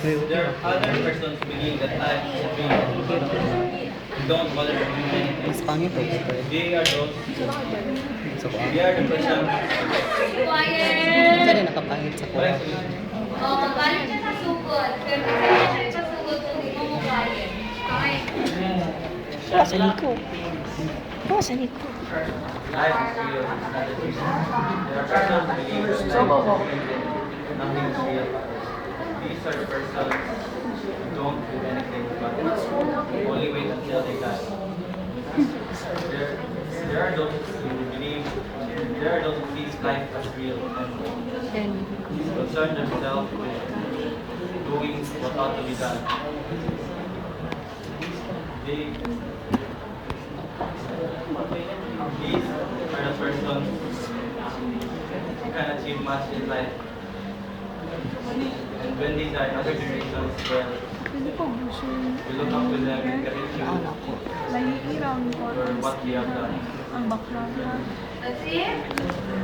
There are other persons believe that life is a dream. Don't bother to do anything. Mas pangit eh. They are those. So, They are the person. Kasi nakapangit sa kuha. Oh, galing siya sa sugod. Pero kasi siya sa sugod kung di mo mo kaya. Okay. Kuha sa liko. Kuha sa liko. Life is real. It's not a dream. There are persons who believe that life is real. Nothing is real. These are the persons who don't do anything but only wait until they die. There are those who believe, there are those who see life as real and concern themselves with doing what ought to be done. These are the persons who can achieve much in life. And when they die, other generations will look up to them and gratitude Anak ko. Naiirang ko. for what they have done. Ang bakla. That's it?